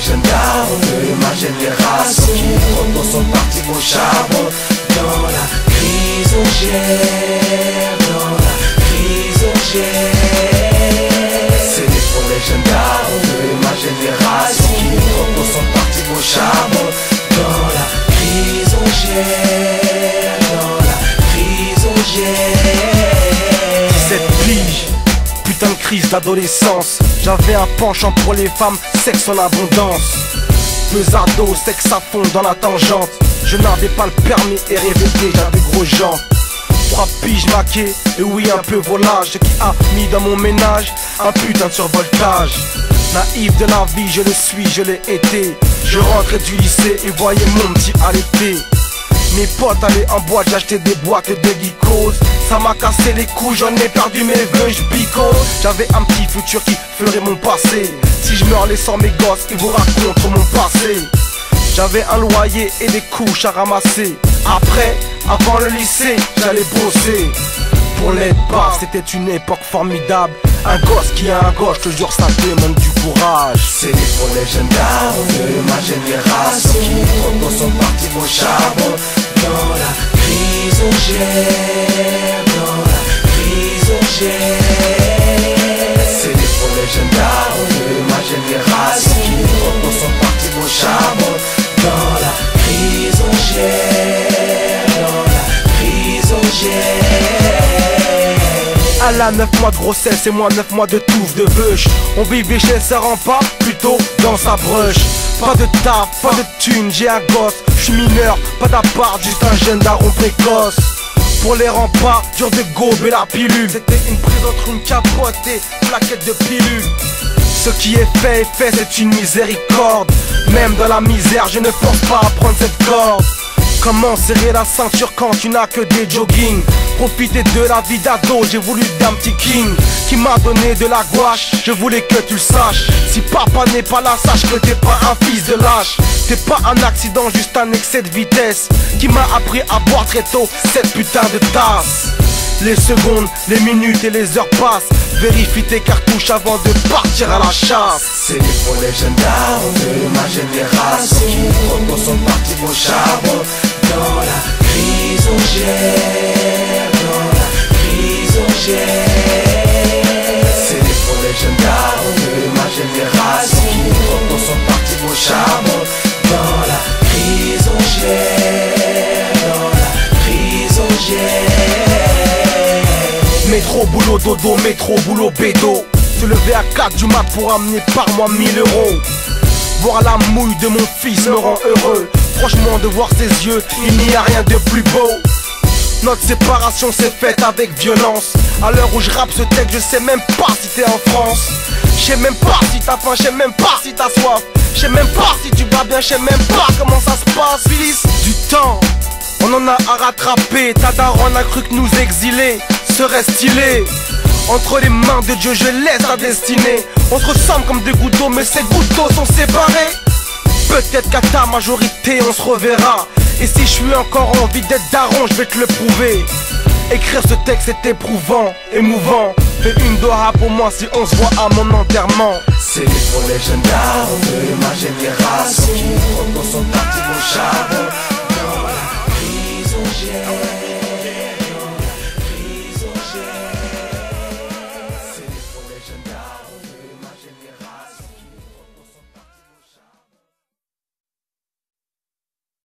légendaires de ma génération qui trop sont partis au charbon. Dans la crisogère, dans la crisogère. C'est les trop légendaires de ma génération qui trop sont partis au charbon. Dans la crisogère, dans la crisogère. Cette pige, putain de crise d'adolescence. J'avais un penchant pour les femmes, sexe en abondance. Pesado, sexe à fond dans la tangente. Je n'avais pas le permis et rêvais déjà de gros gens. 3 piges maquées, et oui un peu volage. Ce qui a mis dans mon ménage un putain de survoltage. Naïf de la vie, je le suis, je l'ai été. Je rentrais du lycée et voyais mon petit allaiter. Mes potes allaient en boîte, j'achetais des boîtes de geekos. Ça m'a cassé les couilles, j'en ai perdu mes vœux, j'pico. J'avais un petit futur qui ferait mon passé. Si je meurs laissant mes gosses, ils vous racontent mon passé. J'avais un loyer et des couches à ramasser. Après, avant le lycée, j'allais bosser. Pour l'être pas, c'était une époque formidable. Un gosse qui a un gosse, je te jure ça demande du courage. C'est les trop légendaires de ma génération qui trop sont partis au charbon. Dans la crisogère, dans la crisogère. C'est les trop légendaires de ma génération qui trop sont partis au charbon. Dans la crisogère, dans la crisogère. Elle a 9 mois de grossesse et moi 9 mois de touffe de bûche. On vivait chez ses remparts, plutôt dans sa brush. Pas de taf, pas de thune, j'ai un gosse. J'suis mineur, pas d'appart, juste un jeune daron précoce. Pour les remparts, dur de gober la pilule. C'était une prise entre une capote et plaquette de pilule. Ce qui est fait, c'est une miséricorde. Même dans la misère, je ne pense pas à prendre cette corde. Comment serrer la ceinture quand tu n'as que des jogging? Profiter de la vie d'ado, j'ai voulu d'un petit king qui m'a donné de la gouache, je voulais que tu le saches. Si papa n'est pas là, sache que t'es pas un fils de lâche. T'es pas un accident, juste un excès de vitesse qui m'a appris à boire très tôt cette putain de tasse. Les secondes, les minutes et les heures passent. Vérifie tes cartouches avant de partir à la chasse. C'est les trop légendaires de ma génération qui trop sont partis au charbon. Dans la crisogère, dans la crisogère. C'est les trop légendaires de ma génération qui trop sont partis au charbon. Dans la crisogère, dans la crisogère. Métro, boulot, dodo, métro, boulot, bédo. Se lever à 4 du mat pour amener par mois 1000 euros. Voir la mouille de mon fils me rend heureux. Franchement de voir ses yeux, il n'y a rien de plus beau. Notre séparation s'est faite avec violence. À l'heure où je rappe ce texte, je sais même pas si t'es en France. Je sais même pas si t'as faim, je sais même pas si t'as soif. Je sais même pas si tu vas bien, je sais même pas comment ça se passe. Fils du temps, on en a à rattraper. Ta daronne a cru que nous exiler serait stylé. Entre les mains de Dieu, je laisse la destinée. On se ressemble comme des gouttes d'eau, mais ces gouttes d'eau sont séparées. Peut-être qu'à ta majorité, on se reverra. Et si je suis encore en vie d'être daron, je vais te le prouver. Écrire ce texte est éprouvant, émouvant. Fais une doha pour moi si on se voit à mon enterrement. C'est les trop légendaires de ma génération qui trop sont partis